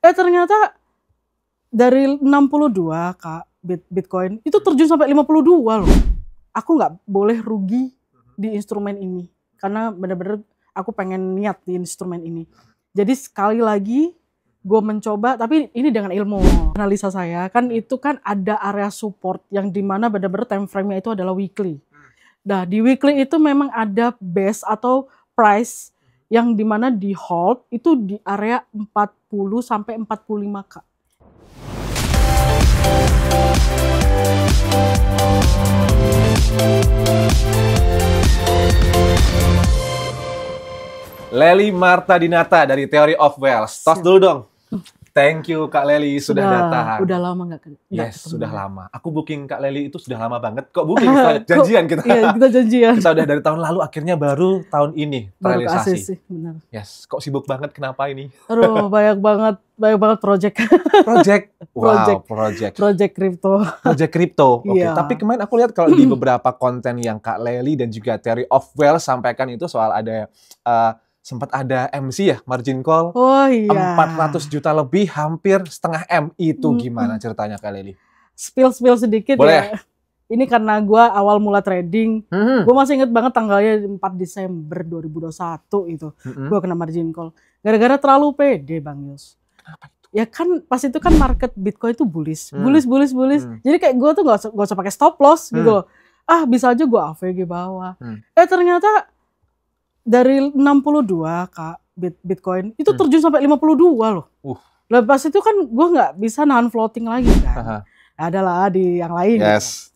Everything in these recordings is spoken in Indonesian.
Ternyata dari 62 Kak Bitcoin itu terjun sampai 52 loh. Aku nggak boleh rugi di instrumen ini karena bener-bener aku pengen niat di instrumen ini. Jadi sekali lagi gue mencoba, tapi ini dengan ilmu analisa saya kan, itu kan ada area support yang dimana bener-bener time frame-nya itu adalah weekly. Nah di weekly itu memang ada base atau price yang dimana di hold itu di area 40 sampai 45 Kak. Lely Marta Dinata dari Theory of Wealth. Tos dulu dong. Thank you Kak Lely sudah datang. Udah lama nggak Yes, sudah lama. Aku booking Kak Lely itu sudah lama banget. Kok booking? Janjian kita. Iya, kita janjian. Kita udah dari tahun lalu, akhirnya baru tahun ini terrealisasi. Sih, benar. Yes, kok sibuk banget? Kenapa ini? Aduh, banyak banget project. Project crypto. Project crypto. Oke, Iya. tapi kemarin aku lihat kalau di beberapa konten yang Kak Lely dan juga Theory of Wealth sampaikan itu soal ada sempat ada MC ya, margin call. Oh iya. 400 juta lebih, hampir setengah M. Itu gimana ceritanya Kak Lely? Spill sedikit. Boleh. Ya. Ini karena gue awal mula trading, gue masih inget banget tanggalnya 4 Desember 2021 itu. Gue kena margin call. Gara-gara terlalu pede Bang Yus. Kenapa itu? Ya kan pas itu kan market Bitcoin itu bullish. Jadi kayak gue tuh gak usah pakai stop loss gitu loh. Ah bisa aja gue AVG bawah. Ternyata dari 62 Kak Bitcoin itu terjun sampai 52 loh. Lepas itu kan gue nggak bisa nahan floating lagi kan. Adalah di yang lain. Yes.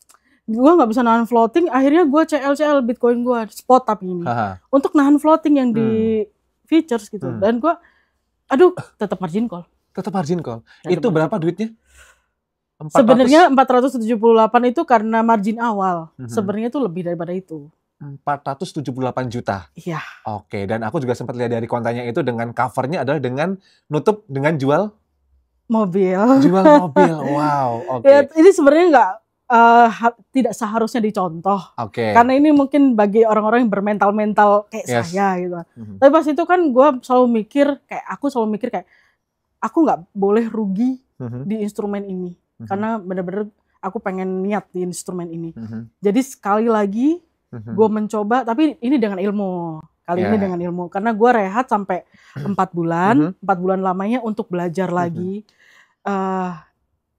Gitu. Gue nggak bisa nahan floating, akhirnya gue CL Bitcoin gue spot tapi ini untuk nahan floating yang di futures gitu. Dan gue, aduh, tetap margin call. Tetap margin call. Itu berapa duitnya? 400? Sebenarnya 478 itu karena margin awal. Sebenarnya itu lebih daripada itu. 478 juta. Iya. Oke, dan aku juga sempat lihat dari kontennya itu dengan covernya adalah dengan nutup dengan jual mobil. Wow, oke. Ya, ini sebenarnya nggak tidak seharusnya dicontoh. Oke. Karena ini mungkin bagi orang-orang yang bermental kayak saya gitu. Tapi pas itu kan gue selalu mikir kayak aku nggak boleh rugi di instrumen ini karena bener-bener aku pengen niat di instrumen ini. Jadi sekali lagi gue mencoba, tapi ini dengan ilmu. Ini dengan ilmu. Karena gue rehat sampai 4 bulan. 4 bulan lamanya untuk belajar lagi.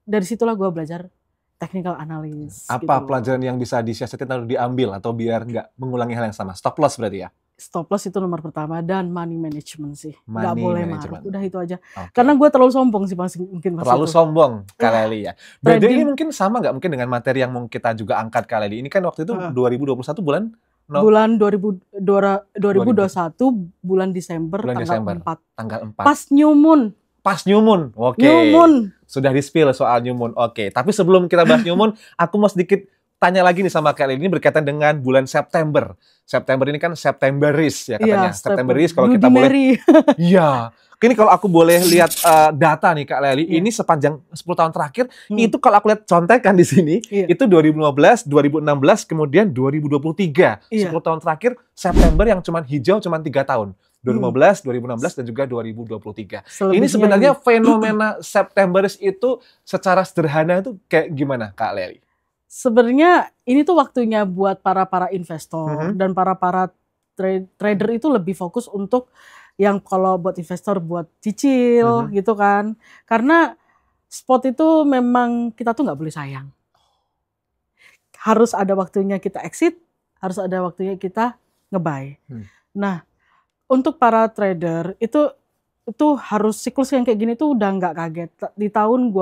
Dari situlah gue belajar technical analysis. Apa gitu pelajaran yang bisa disiasatin atau diambil atau biar nggak mengulangi hal yang sama? Stop loss berarti ya? Stop loss itu nomor pertama, dan money management sih. Nggak boleh maruk. Udah itu aja. Okay. Karena gue terlalu sombong sih mungkin. Terlalu sombong Kak Lely ya. Berarti ini mungkin sama nggak mungkin dengan materi yang mau kita juga angkat Kak Lely? Ini kan waktu itu 2021 bulan? Bulan 2021 bulan Desember, tanggal 4. Pas new moon. Oke. New moon. Sudah di-spill soal new moon. Oke. Tapi sebelum kita bahas new moon, aku mau sedikit tanya lagi nih sama Kak Lely. Ini berkaitan dengan bulan September. September ini kan Septemberis ya katanya. Septemberis kalau kita boleh. Iya. Ini kalau aku boleh lihat data nih Kak Lely, ini sepanjang 10 tahun terakhir, itu kalau aku lihat contekan di sini, itu 2015, 2016, kemudian 2023. 10 tahun terakhir, September yang cuman hijau, cuman 3 tahun. 2015, 2016, dan juga 2023. Ini sebenarnya fenomena Septemberis itu secara sederhana itu kayak gimana Kak Lely? Sebenarnya ini tuh waktunya buat para investor dan para trader itu lebih fokus untuk yang kalau buat investor buat cicil gitu kan. Karena spot itu memang kita tuh nggak boleh sayang. Harus ada waktunya kita exit, harus ada waktunya kita nge-buy. Nah, untuk para trader itu harus siklus yang kayak gini tuh udah nggak kaget. Di tahun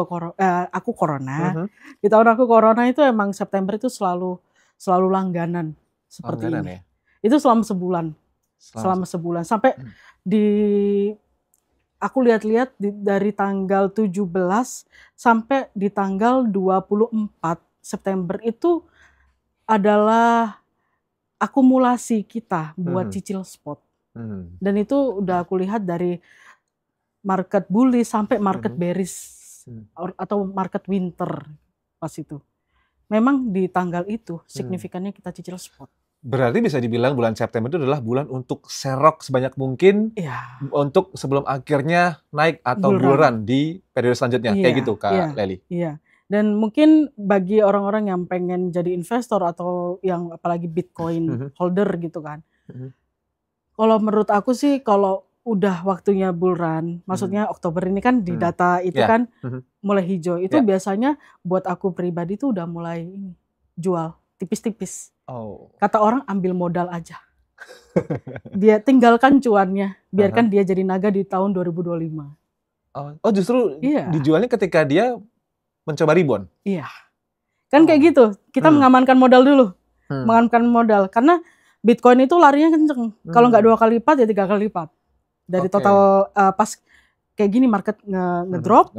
aku corona, di tahun aku corona itu emang September itu selalu langganan seperti ini. Ya? Itu selama sebulan sampai aku lihat-lihat dari tanggal 17 sampai di tanggal 24 September itu adalah akumulasi kita buat cicil spot. Dan itu udah aku lihat dari market bullish sampai market bearish atau market winter pas itu. Memang di tanggal itu signifikannya kita cicil spot. Berarti bisa dibilang bulan September itu adalah bulan untuk serok sebanyak mungkin Iya. untuk sebelum akhirnya naik atau Bull run. bull run di periode selanjutnya. Kayak gitu, Kak Lely. Iya. Dan mungkin bagi orang-orang yang pengen jadi investor atau yang apalagi Bitcoin holder gitu kan. Kalau menurut aku sih kalau udah waktunya bull run, maksudnya Oktober ini kan di data itu kan mulai hijau. Itu biasanya buat aku pribadi tuh udah mulai jual tipis-tipis. Kata orang ambil modal aja. Dia tinggalkan cuannya, biarkan dia jadi naga di tahun 2025. Oh justru dijualnya ketika dia mencoba rebound? Iya. Kan kayak gitu, kita mengamankan modal dulu. Mengamankan modal, karena Bitcoin itu larinya kenceng. Kalau nggak 2 kali lipat ya 3 kali lipat. Dari total pas kayak gini market ngedrop.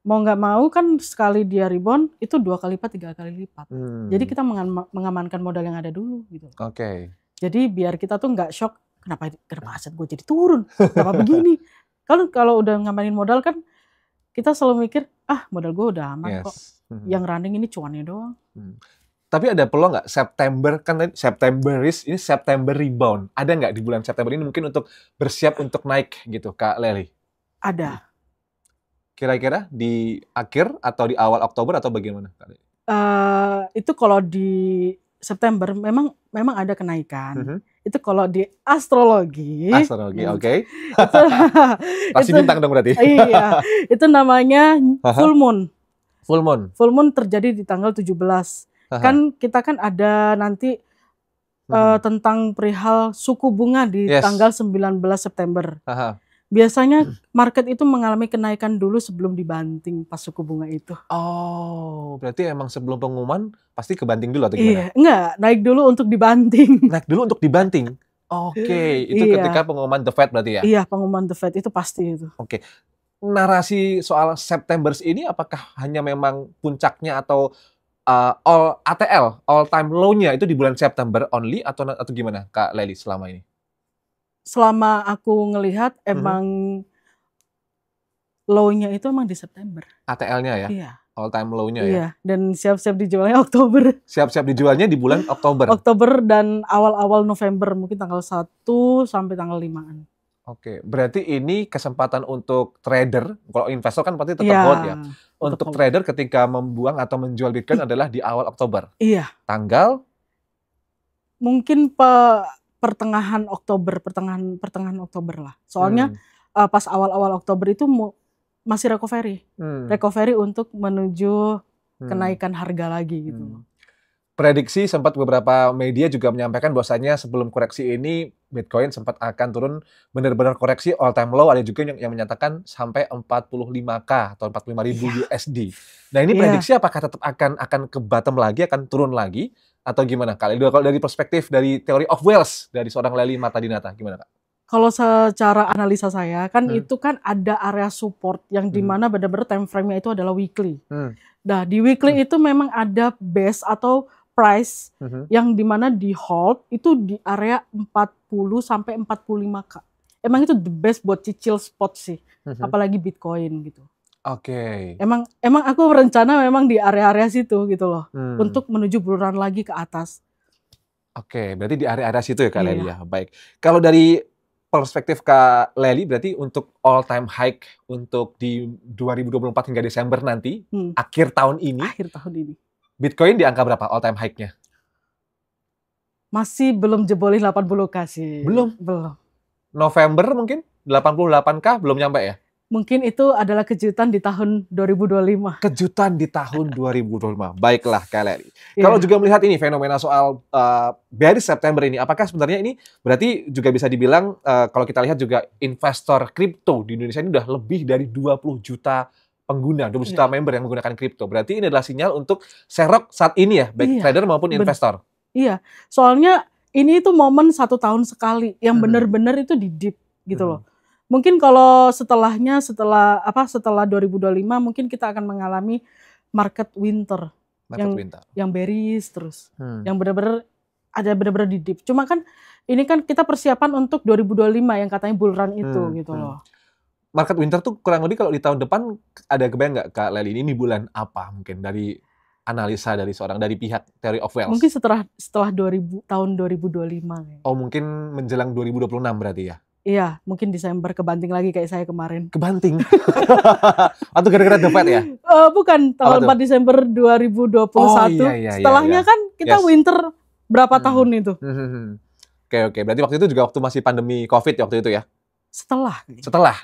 Mau nggak mau kan sekali dia rebound itu 2 kali lipat, 3 kali lipat. Jadi kita mengamankan modal yang ada dulu gitu. Jadi biar kita tuh nggak shock, kenapa aset gue jadi turun, kenapa begini. Kalau udah ngamanin modal kan kita selalu mikir, modal gue udah aman kok. Yang running ini cuannya doang. Tapi ada peluang nggak September, kan Septemberis, ini September rebound. Ada nggak di bulan September ini mungkin untuk bersiap untuk naik gitu, Kak Lely? Ada. Kira-kira di akhir atau di awal Oktober atau bagaimana? Itu kalau di September memang ada kenaikan. Itu kalau di astrologi. Oke. Rasi bintang dong berarti. Iya, itu namanya full moon. Full moon terjadi di tanggal 17. Kan kita kan ada nanti tentang perihal suku bunga di tanggal 19 September. Biasanya market itu mengalami kenaikan dulu sebelum dibanting pas suku bunga itu. Berarti emang sebelum pengumuman pasti kebanting dulu atau gimana? Iya, enggak, naik dulu untuk dibanting. Naik dulu untuk dibanting? Itu ketika pengumuman The Fed berarti ya? Iya, pengumuman The Fed itu pasti itu. Narasi soal September ini apakah hanya memang puncaknya atau all time low-nya itu di bulan September only atau gimana Kak Lely selama ini? Selama aku ngelihat emang low-nya itu emang di September. ATL-nya ya? Iya. All time low-nya ya? Iya, dan siap-siap dijualnya Oktober. Siap-siap dijualnya di bulan Oktober? Oktober dan awal-awal November, mungkin tanggal 1 sampai tanggal 5-an. Berarti ini kesempatan untuk trader, kalau investor kan pasti tetap hold ya. Untuk trader ketika membuang atau menjual Bitcoin adalah di awal Oktober? Iya. Tanggal? Mungkin pertengahan Oktober lah. Soalnya pas awal-awal Oktober itu masih recovery untuk menuju kenaikan harga lagi gitu. Prediksi sempat beberapa media juga menyampaikan bahwasanya sebelum koreksi ini Bitcoin sempat akan turun benar-benar koreksi all time low. Ada juga yang menyatakan sampai 45K atau 45.000 USD. Nah ini prediksi apakah tetap akan ke bottom lagi, akan turun lagi atau gimana Kak? Kalau dari perspektif dari teori of wealth dari seorang Lely Martadinata gimana Kak? Kalau secara analisa saya kan itu kan ada area support yang dimana benar-benar time frame-nya itu adalah weekly. Nah di weekly itu memang ada base atau price yang dimana di hold itu di area 40 sampai 45K. Emang itu the best buat cicil spot sih, apalagi Bitcoin gitu. Emang aku berencana memang di area-area situ gitu loh, untuk menuju bull run lagi ke atas. Berarti di area-area situ ya Kak Lely ya. Baik. Kalau dari perspektif Kak Lely berarti untuk all time high untuk di 2024 hingga Desember nanti, akhir tahun ini. Bitcoin di angka berapa all time high-nya? Masih belum jebolin 80K sih. Belum? Belum. November mungkin 88K belum nyampe ya? Mungkin itu adalah kejutan di tahun 2025. Kejutan di tahun 2025. Baiklah Kak Lely. Kalau juga melihat ini fenomena soal bearish September ini, apakah sebenarnya ini berarti juga bisa dibilang kalau kita lihat juga investor kripto di Indonesia ini udah lebih dari 20 juta pengguna, 20 juta member yang menggunakan kripto. Berarti ini adalah sinyal untuk serok saat ini ya, baik trader maupun investor. Iya, soalnya ini itu momen 1 tahun sekali yang benar-benar itu di dip gitu loh. Mungkin kalau setelah 2025 mungkin kita akan mengalami market winter. Yang bearish terus. Yang benar-benar di dip. Cuma kan ini kan kita persiapan untuk 2025 yang katanya bull run itu gitu loh. Market winter tuh kurang lebih kalau di tahun depan ada kebayang nggak Kak Lely ini bulan apa mungkin dari analisa dari pihak Theory of Wealth? Mungkin setelah tahun 2025. Oh, mungkin menjelang 2026 berarti ya? Iya, mungkin Desember kebanting lagi kayak saya kemarin. Kebanting? Atau gara-gara The Fed ya? Bukan, tanggal 4 Desember 2021. Oh, iya, Setelahnya kan kita winter berapa tahun itu. Oke. Berarti waktu itu juga waktu masih pandemi COVID waktu itu ya? Setelah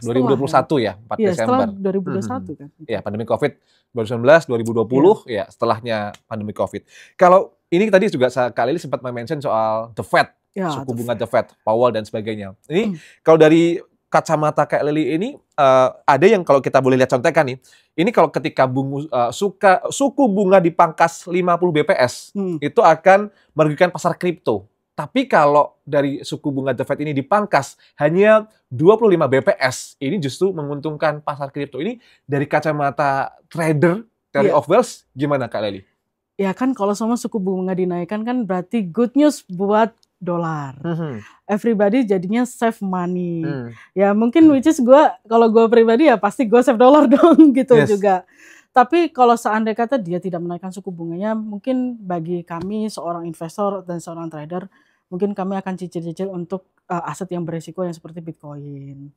2021 ya, 4 Desember. Setelah 2021 kan. Ya, pandemi COVID 2019, 2020, ya setelahnya pandemi COVID. Kalau ini tadi juga Kak Lily sempat mention soal The Fed, suku bunga The Fed, Powell dan sebagainya. Ini kalau dari kacamata Kak Lily ini, ada yang kalau kita boleh lihat contekan nih, ini kalau ketika suku bunga dipangkas 50 BPS, itu akan merugikan pasar kripto. Tapi kalau dari suku bunga The Fed ini dipangkas hanya 25 BPS, ini justru menguntungkan pasar kripto. Ini dari kacamata trader, Theory of Wealth, gimana Kak Lily? Ya kan kalau semua suku bunga dinaikkan kan berarti good news buat dolar. Everybody jadinya save money. Ya mungkin which is kalau gue pribadi ya pasti gue save dolar dong gitu juga. Tapi kalau seandainya kata dia tidak menaikkan suku bunganya, mungkin bagi kami seorang investor dan seorang trader, mungkin kami akan cicil-cicil untuk aset yang beresiko yang seperti Bitcoin.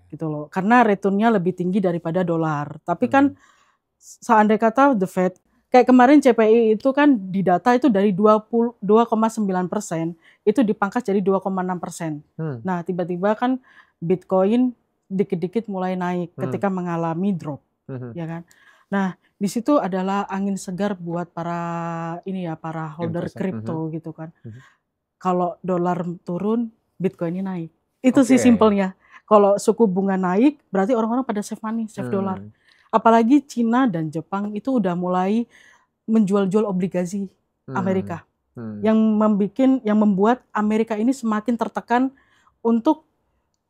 Gitu loh. Karena returnnya lebih tinggi daripada dolar. Tapi kan seandainya kata The Fed, kayak kemarin CPI itu kan di data itu dari 2,9% itu dipangkas jadi 2,6%. Nah tiba-tiba kan Bitcoin dikit-dikit mulai naik ketika mengalami drop, ya kan. Nah, di situ adalah angin segar buat para holder kripto gitu kan. Kalau dolar turun, Bitcoin-nya naik. Itu sih simpelnya. Kalau suku bunga naik, berarti orang-orang pada save money, save dolar. Apalagi Cina dan Jepang itu udah mulai menjual-jual obligasi Amerika. Yang membuat Amerika ini semakin tertekan untuk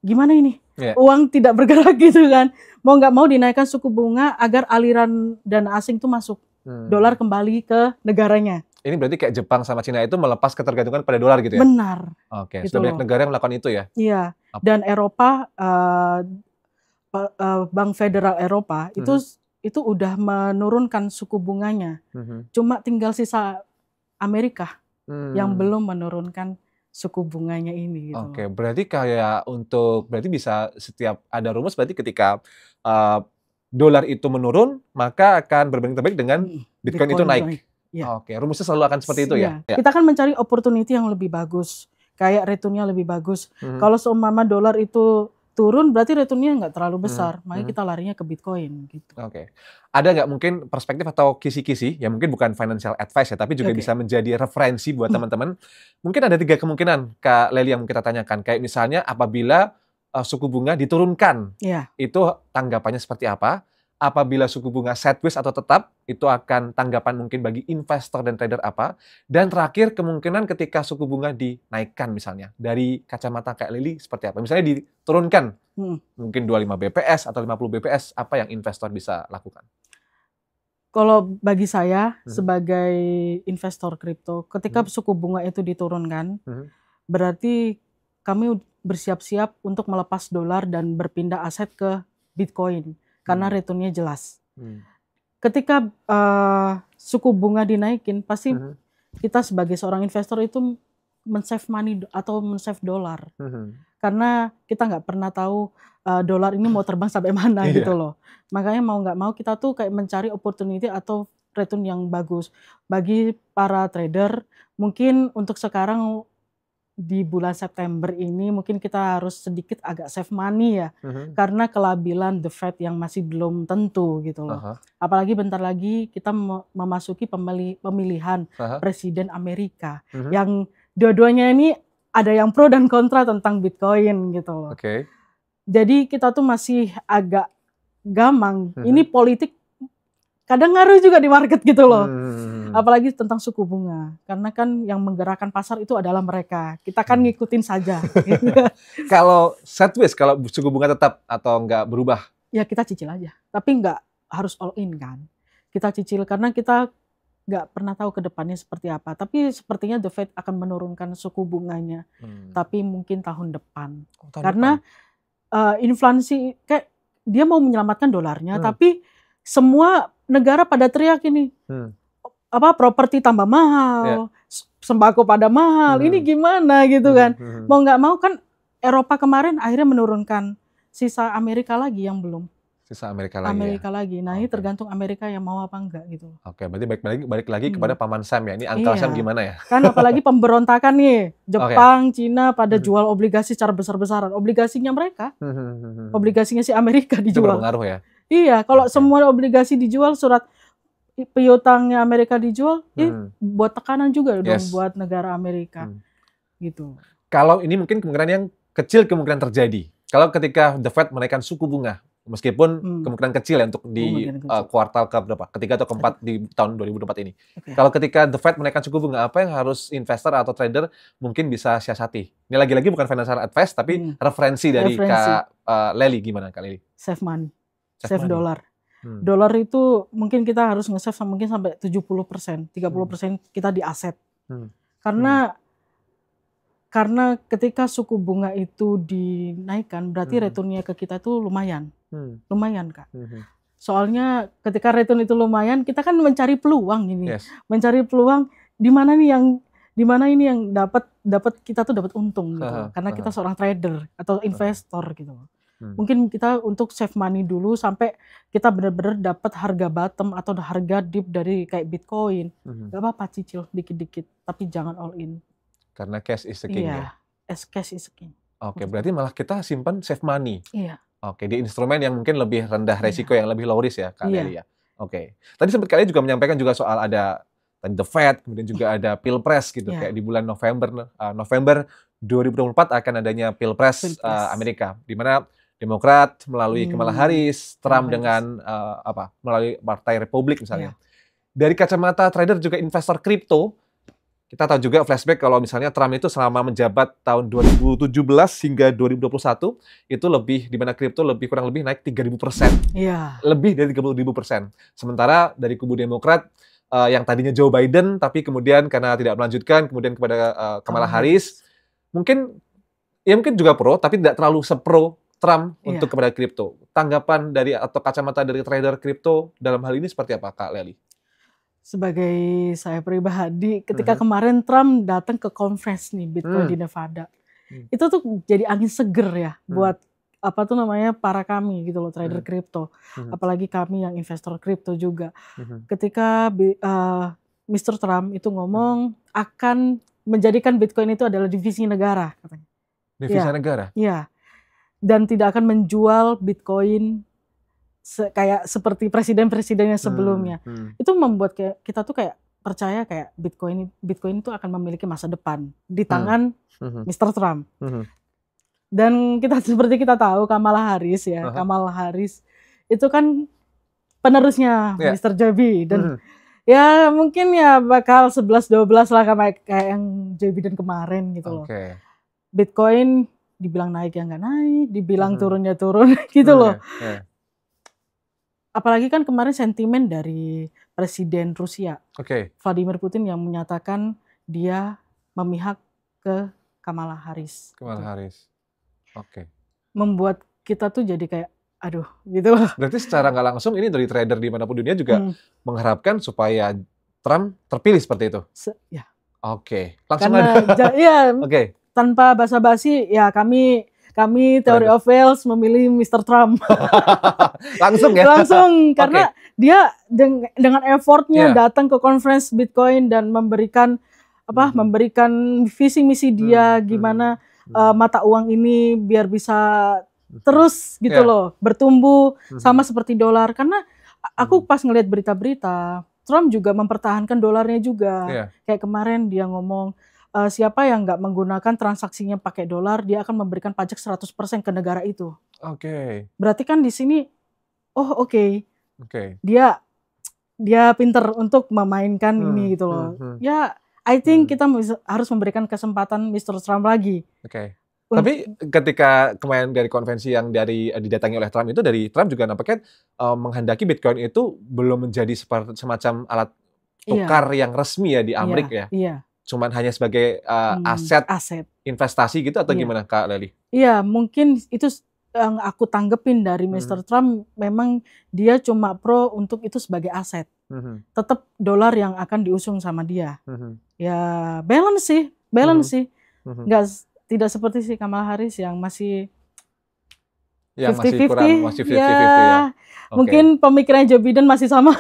gimana ini? Uang tidak bergerak gitu kan. Mau nggak mau dinaikkan suku bunga agar aliran dana asing itu masuk. Dolar kembali ke negaranya. Ini berarti kayak Jepang sama Cina itu melepas ketergantungan pada dolar gitu ya? Benar. Oke, gitu sudah banyak negara yang melakukan itu ya? Iya. Dan Eropa, Bank Federal Eropa itu udah menurunkan suku bunganya. Cuma tinggal sisa Amerika yang belum menurunkan suku bunganya ini. Gitu. Oke, berarti berarti bisa setiap ada rumus berarti ketika dolar itu menurun maka akan berbanding terbalik dengan Bitcoin itu naik. Ya. Oke, rumusnya selalu akan seperti itu ya? Kita kan mencari opportunity yang lebih bagus, kayak returnnya lebih bagus. Kalau seumpama dolar itu turun berarti returnnya nggak terlalu besar, makanya kita larinya ke Bitcoin gitu. Oke. Ada nggak mungkin perspektif atau kisi-kisi, ya mungkin bukan financial advice ya, tapi juga bisa menjadi referensi buat teman-teman. Mungkin ada 3 kemungkinan Kak Lely yang kita tanyakan, kayak misalnya apabila suku bunga diturunkan, itu tanggapannya seperti apa? Apabila suku bunga sideways atau tetap, itu akan tanggapan mungkin bagi investor dan trader apa? Dan terakhir, kemungkinan ketika suku bunga dinaikkan misalnya, dari kacamata Kak Lily seperti apa? Misalnya diturunkan, mungkin 25 BPS atau 50 BPS, apa yang investor bisa lakukan? Kalau bagi saya, sebagai investor kripto, ketika suku bunga itu diturunkan, berarti kami bersiap-siap untuk melepas dolar dan berpindah aset ke Bitcoin. Karena returnnya jelas. Ketika suku bunga dinaikin, pasti kita sebagai seorang investor itu men-save money atau men-save dolar. Karena kita nggak pernah tahu dolar ini mau terbang sampai mana gitu loh. Makanya mau nggak mau kita tuh kayak mencari opportunity atau return yang bagus. Bagi para trader, mungkin untuk sekarang di bulan September ini mungkin kita harus sedikit agak save money ya, karena kelabilan The Fed yang masih belum tentu gitu loh. Apalagi bentar lagi kita memasuki pemilihan Presiden Amerika, yang dua-duanya ini ada yang pro dan kontra tentang Bitcoin gitu loh. Jadi kita tuh masih agak gamang. Ini politik kadang ngaruh juga di market gitu loh. Apalagi tentang suku bunga. Karena kan yang menggerakkan pasar itu adalah mereka. Kita kan ngikutin saja. Kalau sideways, kalau suku bunga tetap atau nggak berubah? Ya kita cicil aja. Tapi nggak harus all in kan. Kita cicil karena kita nggak pernah tahu ke depannya seperti apa. Tapi sepertinya The Fed akan menurunkan suku bunganya. Tapi mungkin tahun depan. Karena inflasi, kayak dia mau menyelamatkan dolarnya. Tapi semua negara pada teriak ini. properti tambah mahal, sembako pada mahal. Ini gimana gitu kan? Mau nggak mau kan Eropa kemarin akhirnya menurunkan, sisa Amerika lagi yang belum. Sisa Amerika lagi. Nah, ini tergantung Amerika yang mau apa enggak gitu. Oke, berarti balik lagi kepada Paman Sam ya. Ini Uncle Sam gimana ya? Kan apalagi pemberontakan nih, Jepang, Cina pada jual obligasi secara besar-besaran. Obligasinya mereka, obligasinya si Amerika dijual. Itu berpengaruh ya? Iya, kalau semua obligasi dijual, surat piutangnya Amerika dijual, buat tekanan juga dong buat negara Amerika. Gitu. Kalau ini mungkin kemungkinan yang kecil kemungkinan terjadi. Kalau ketika The Fed menaikkan suku bunga, meskipun kemungkinan kecil ya untuk di kuartal keberapa, ketiga atau keempat di tahun 2024 ini. Kalau ketika The Fed menaikkan suku bunga, apa yang harus investor atau trader mungkin bisa siasati? Ini lagi-lagi bukan financial advice, tapi referensi dari Kak Lely. Gimana Kak Lely? Save money, save dollar. Dolar itu mungkin kita harus nge-save mungkin sampai 70%, 30% kita di aset. Karena ketika suku bunga itu dinaikkan, berarti returnnya ke kita itu lumayan. Lumayan, Kak. Soalnya ketika return itu lumayan, kita kan mencari peluang ini. Mencari peluang di mana ini yang dapat kita tuh dapat untung gitu. Karena kita seorang trader atau investor gitu. Mungkin kita untuk save money dulu sampai kita benar-benar dapat harga bottom atau harga dip dari kayak Bitcoin. Gak apa-apa cicil dikit-dikit, tapi jangan all in. Karena cash is the king ya? Cash is the king. Oke, berarti malah kita simpan save money. Iya. Oke, di instrumen yang mungkin lebih rendah resiko, yang lebih low risk ya Kak Lely ya? Oke. Tadi sempat kalian juga menyampaikan juga soal ada The Fed, kemudian juga ada Pilpres gitu. Kayak di bulan November 2024 akan adanya Pilpres Amerika. Di mana Demokrat melalui Kamala Harris, Trump dengan melalui Partai Republik misalnya. Dari kacamata trader juga investor kripto, kita tahu juga flashback kalau misalnya Trump itu selama menjabat tahun 2017 hingga 2021 itu lebih di mana kripto kurang lebih naik 3.000%. Lebih dari 30.000%. Sementara dari kubu Demokrat yang tadinya Joe Biden tapi kemudian karena tidak melanjutkan kemudian kepada Kamala Harris, mungkin juga pro tapi tidak terlalu sepro Trump untuk kepada kripto. Tanggapan dari atau kacamata dari trader kripto dalam hal ini seperti apa Kak Lely? Sebagai saya pribadi, ketika kemarin Trump datang ke conference nih Bitcoin di Nevada, itu tuh jadi angin seger ya buat para kami gitu loh trader kripto, apalagi kami yang investor kripto juga. Ketika Mr. Trump itu ngomong akan menjadikan Bitcoin itu adalah divisi negara katanya. Divisi negara? Iya. Dan tidak akan menjual Bitcoin kayak seperti presiden-presidennya sebelumnya. Itu membuat kita tuh kayak percaya kayak Bitcoin itu akan memiliki masa depan di tangan Mr. Trump. Dan seperti kita tahu Kamala Harris ya, Kamala Harris itu kan penerusnya Mr. Joe Biden. Ya mungkin ya bakal 11-12 lah kayak yang Joe Biden kemarin gitu loh. Bitcoin dibilang naik ya nggak naik, dibilang turunnya turun gitu loh. Apalagi kan kemarin sentimen dari Presiden Rusia, Vladimir Putin yang menyatakan dia memihak ke Kamala Harris. Harris. Membuat kita tuh jadi kayak, aduh gitu. Berarti secara nggak langsung ini dari trader dimanapun dunia juga mengharapkan supaya Trump terpilih seperti itu? Langsung ada. Tanpa basa-basi ya kami Theory of Wales memilih Mr. Trump. Langsung ya? Langsung, karena dia dengan effortnya datang ke conference Bitcoin dan memberikan visi misi dia gimana mata uang ini biar bisa terus gitu loh, bertumbuh sama seperti dolar. Karena aku pas ngelihat berita-berita, Trump juga mempertahankan dolarnya juga. Kayak kemarin dia ngomong, siapa yang nggak menggunakan transaksinya pakai dolar, dia akan memberikan pajak 100% ke negara itu. Berarti kan di sini, dia pinter untuk memainkan ini gitu loh. Ya, I think kita harus memberikan kesempatan Mr. Trump lagi. Tapi ketika kemarin dari konvensi yang didatangi oleh Trump itu, dari Trump juga nampaknya menghendaki Bitcoin itu belum menjadi semacam alat tukar yang resmi ya di Amerika ya. Cuman hanya sebagai aset investasi gitu atau gimana Kak Lely? Iya, mungkin itu yang aku tanggepin dari Mr. Trump, memang dia cuma pro untuk itu sebagai aset. Tetap dolar yang akan diusung sama dia. Ya balance sih. Tidak seperti si Kamala Harris yang masih 50-50. Masih 50-50 ya. Mungkin pemikiran Joe Biden masih sama.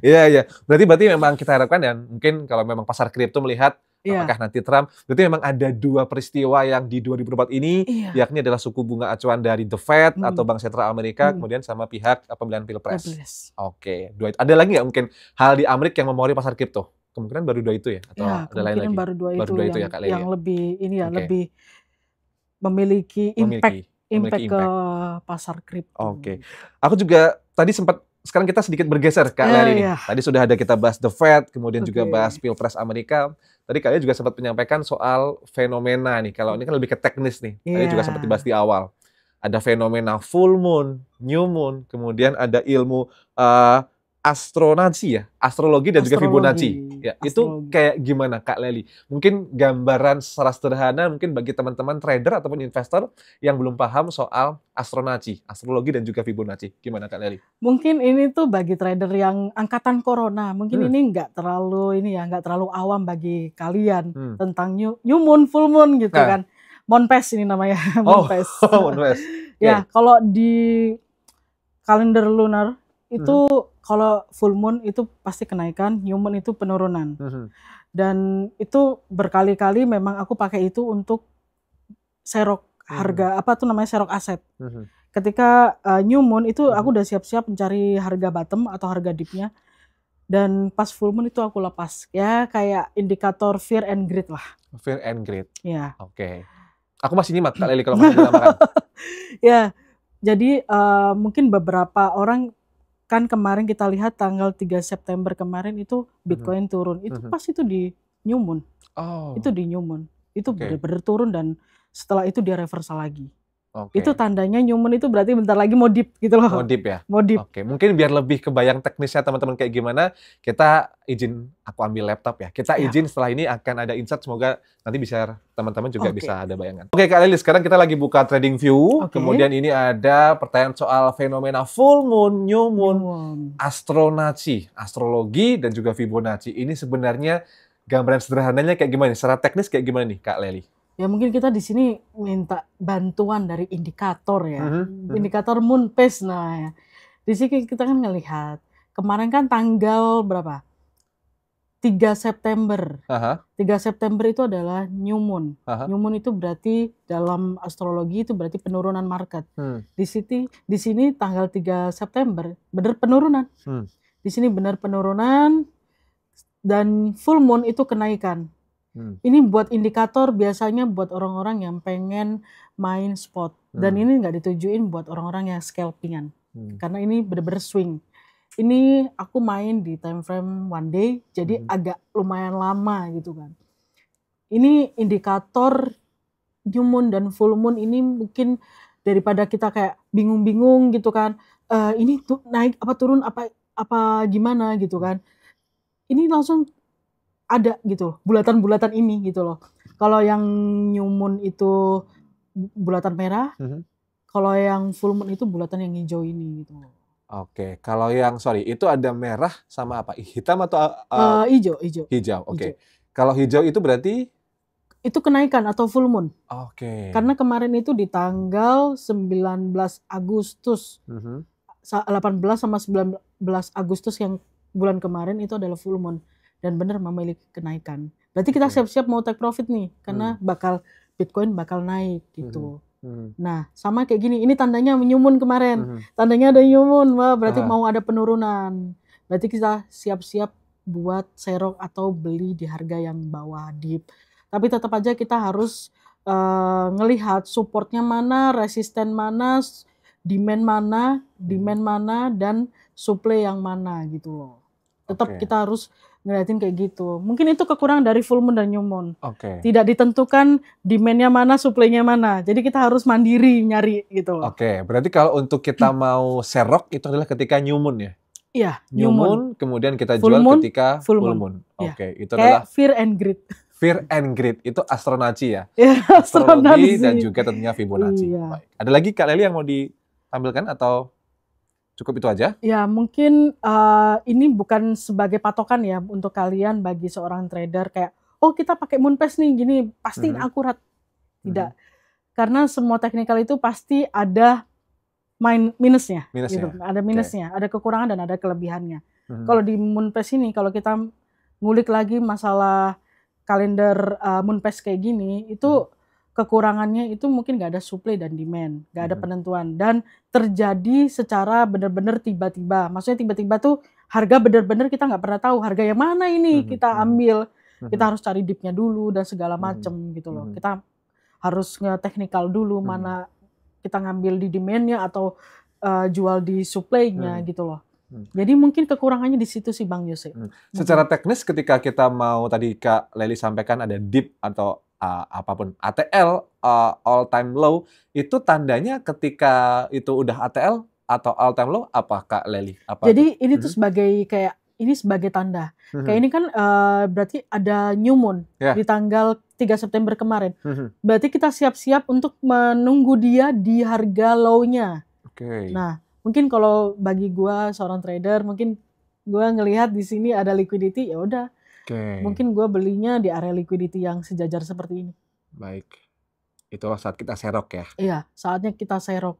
Iya. Berarti memang kita harapkan, dan mungkin kalau memang pasar kripto melihat apakah nanti Trump, berarti memang ada 2 peristiwa yang di 2024 ini, yakni adalah suku bunga acuan dari The Fed atau Bank Sentral Amerika, kemudian sama pihak pemilihan Pilpres. Oke, 2 itu. Ada lagi nggak mungkin hal di Amerika yang mempengaruhi pasar kripto? Kemungkinan baru 2 itu ya? Atau ada lain lagi? Baru 2 itu ya, Kak Lely, yang lebih lebih memiliki impact ke pasar kripto. Aku juga tadi sekarang kita sedikit bergeser Kak Lely nih. Tadi sudah ada kita bahas The Fed, kemudian juga bahas Pilpres Amerika. Tadi kalian juga sempat menyampaikan soal fenomena nih. Kalau ini kan lebih ke teknis nih. Tadi juga sempat dibahas di awal. Ada fenomena full moon, new moon, kemudian ada ilmu astrologi dan juga Fibonacci. Ya, itu kayak gimana Kak Lely? Mungkin gambaran secara sederhana mungkin bagi teman-teman trader ataupun investor yang belum paham soal astrologi dan juga Fibonacci. Gimana Kak Lely? Mungkin ini tuh bagi trader yang angkatan corona, mungkin ini nggak terlalu awam bagi kalian tentang new moon, full moon gitu kan. Monpes ini namanya, Monpes. Monpes. Ya, kalau di kalender lunar itu kalau full moon itu pasti kenaikan, new moon itu penurunan. Dan itu berkali-kali memang aku pakai itu untuk serok harga, serok aset. Ketika new moon itu aku udah siap-siap mencari harga bottom atau harga dipnya. Dan pas full moon itu aku lepas. Ya kayak indikator fear and greed lah. Fear and greed. Ya. Aku masih nyimak Kak Lely kalau masih menamakan. Ya, jadi mungkin beberapa orang kan kemarin kita lihat tanggal 3 September kemarin itu Bitcoin turun. Itu pas itu di new moon. Itu di new moon. Itu benar-benar turun dan setelah itu dia reversal lagi. Itu tandanya new moon itu berarti bentar lagi mau dip gitu loh. Mau dip ya? Mau dip. Mungkin biar lebih kebayang teknisnya teman-teman kayak gimana, kita izin aku ambil laptop ya. Kita izin setelah ini akan ada insight, semoga nanti bisa teman-teman juga bisa ada bayangan. Kak Lely, sekarang kita lagi buka TradingView. Kemudian ini ada pertanyaan soal fenomena full moon, new moon, astrologi dan juga Fibonacci. Ini sebenarnya gambaran sederhananya kayak gimana? Secara teknis kayak gimana nih Kak Lely? Ya mungkin kita di sini minta bantuan dari indikator ya. Indikator Moonpes ya. Di sini kita kan ngelihat kemarin kan tanggal berapa? 3 September. 3 September itu adalah new moon. New moon itu berarti dalam astrologi itu berarti penurunan market. Di sini tanggal 3 September benar penurunan. Di sini benar penurunan dan full moon itu kenaikan. Ini buat indikator biasanya buat orang-orang yang pengen main spot. Dan ini nggak ditujuin buat orang-orang yang scalpingan. Karena ini bener-bener swing. Ini aku main di time frame one day, jadi agak lumayan lama gitu kan. Ini indikator new moon dan full moon ini mungkin daripada kita kayak bingung-bingung gitu kan. Ini tuh naik apa turun apa gimana gitu kan. Ini langsung ada gitu bulatan-bulatan ini gitu loh. Kalau yang new moon itu bulatan merah, kalau yang full moon itu bulatan yang hijau ini gitu. Kalau yang itu ada merah sama apa? Hitam atau hijau? Hijau. Kalau hijau itu berarti itu kenaikan atau full moon. Karena kemarin itu di tanggal 19 Agustus. 18 sama 19 Agustus yang bulan kemarin itu adalah full moon. Dan benar memiliki kenaikan. Berarti kita siap-siap mau take profit nih, karena Bitcoin bakal naik gitu. Nah, sama kayak gini, ini tandanya new moon kemarin. Tandanya ada new moon, wah berarti mau ada penurunan. Berarti kita siap-siap buat serok atau beli di harga yang bawah dip. Tapi tetap aja kita harus ngelihat supportnya mana, resisten mana, demand mana, dan supply yang mana gitu loh. Tetap kita harus ngeliatin kayak gitu. Mungkin itu kekurangan dari full moon dan new moon. Tidak ditentukan demand-nya mana, supply-nya mana. Jadi kita harus mandiri nyari gitu loh. Berarti kalau untuk kita mau serok itu adalah ketika new moon ya? Iya, new moon. Kemudian kita jual ketika full moon. Ya. Itu kayak adalah fear and greed. Fear and Greed itu Astronaci ya. Astrologi dan juga tentunya Fibonacci. Iya. Baik. Ada lagi Kak Lely yang mau ditampilkan atau cukup itu aja? Ya mungkin ini bukan sebagai patokan ya untuk kalian bagi seorang trader kayak oh kita pakai Moonpage nih gini pasti akurat. Tidak. Karena semua teknikal itu pasti ada minusnya. Gitu. Ada minusnya, ada kekurangan dan ada kelebihannya. Kalau di Moonpage ini kalau kita ngulik lagi masalah kalender Moonpage kayak gini itu kekurangannya itu mungkin nggak ada supply dan demand, nggak ada penentuan dan terjadi secara benar-benar tiba-tiba. Maksudnya tiba-tiba tuh harga benar-benar kita nggak pernah tahu harga yang mana ini kita ambil. Kita harus cari dipnya dulu dan segala macem gitu loh. Kita harus nge-technical dulu mana kita ngambil di demand-nya atau jual di supply-nya gitu loh. Jadi mungkin kekurangannya di situ sih Bang Yose. Secara teknis ketika kita mau tadi Kak Lely sampaikan ada dip atau apapun ATL all time low itu tandanya ketika itu udah ATL atau all time low apa Kak Lely? Jadi ini tuh sebagai kayak ini sebagai tanda. Kayak ini kan berarti ada new moon di tanggal 3 September kemarin. Berarti kita siap-siap untuk menunggu dia di harga low-nya. Nah, mungkin kalau bagi gua seorang trader, mungkin gua ngelihat di sini ada liquidity, ya udah. Mungkin gua belinya di area liquidity yang sejajar seperti ini. Baik. Itulah saat kita serok ya. Iya, saatnya kita serok.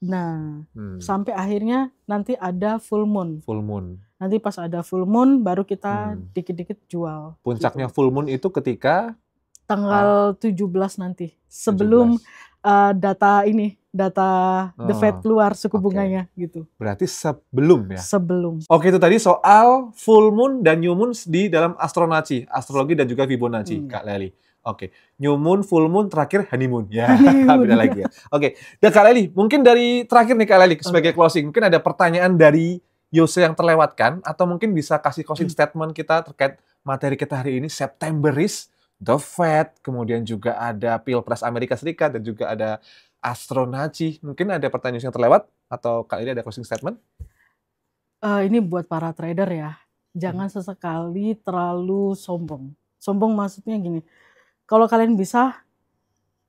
Nah, sampai akhirnya nanti ada full moon. Full moon. Nanti pas ada full moon baru kita dikit-dikit jual. Puncaknya gitu. Full moon itu ketika tanggal 17 nanti. Sebelum data The Fed keluar suku bunganya gitu. Berarti sebelum ya? Sebelum. Oke, itu tadi soal full moon dan new moon di dalam Astronaci, astrologi dan juga Fibonacci, Kak Lely. Oke, new moon, full moon, terakhir honeymoon. Ya, beda lagi ya. Oke, dan Kak Lely, mungkin dari terakhir nih Kak Lely, sebagai closing, mungkin ada pertanyaan dari Yose yang terlewatkan, atau mungkin bisa kasih closing statement kita terkait materi kita hari ini, Septemberis, The Fed, kemudian juga ada Pilpres Amerika Serikat, dan juga ada Astronaci. Mungkin ada pertanyaan yang terlewat, atau Kak Lely ada closing statement? Ini buat para trader ya, jangan sesekali terlalu sombong. Sombong maksudnya gini, kalau kalian bisa,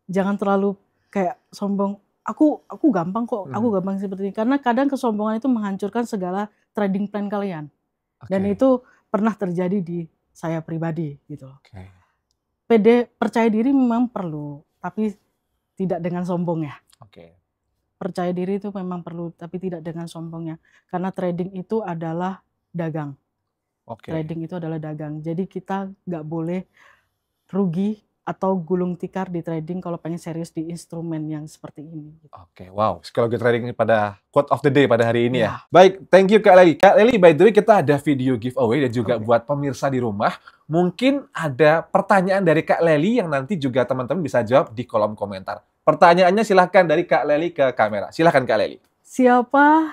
jangan terlalu kayak sombong. Aku gampang kok, aku gampang seperti ini. Karena kadang kesombongan itu menghancurkan segala trading plan kalian. Dan itu pernah terjadi di saya pribadi gitu. Percaya diri memang perlu, tapi tidak dengan sombong ya. Percaya diri itu memang perlu, tapi tidak dengan sombongnya. Karena trading itu adalah dagang. Trading itu adalah dagang. Jadi kita nggak boleh rugi atau gulung tikar di trading kalau pengen serius di instrumen yang seperti ini. Wow, psikologi trading pada quote of the day pada hari ini ya. Baik, thank you Kak Lely. Kak Lely, by the way kita ada video giveaway dan juga buat pemirsa di rumah. Mungkin ada pertanyaan dari Kak Lely yang nanti juga teman-teman bisa jawab di kolom komentar. Pertanyaannya silahkan dari Kak Lely ke kamera. Silahkan Kak Lely. Siapa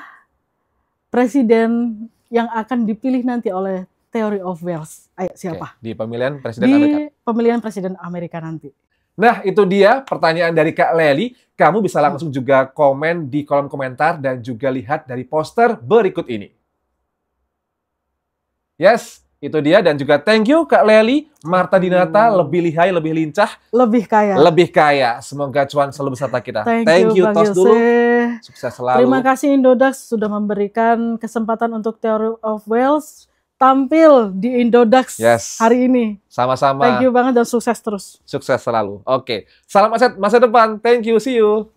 presiden yang akan dipilih nanti oleh Theory of Wealth? Ayo, siapa? Di pemilihan Presiden Amerika. Di pemilihan Presiden Amerika nanti. Nah, itu dia pertanyaan dari Kak Lely. Kamu bisa langsung juga komen di kolom komentar dan juga lihat dari poster berikut ini. Yes, itu dia. Dan juga thank you Kak Lely. Marta Dinata lebih lihai, lebih lincah. Lebih kaya. Lebih kaya. Semoga cuan selalu beserta kita. Thank you tos dulu. Sukses selalu. Terima kasih Indodax sudah memberikan kesempatan untuk Theory of Wealth tampil di Indodax hari ini. Sama-sama. Thank you banget dan sukses terus. Sukses selalu. Oke. Salam aset masa depan. Thank you. See you.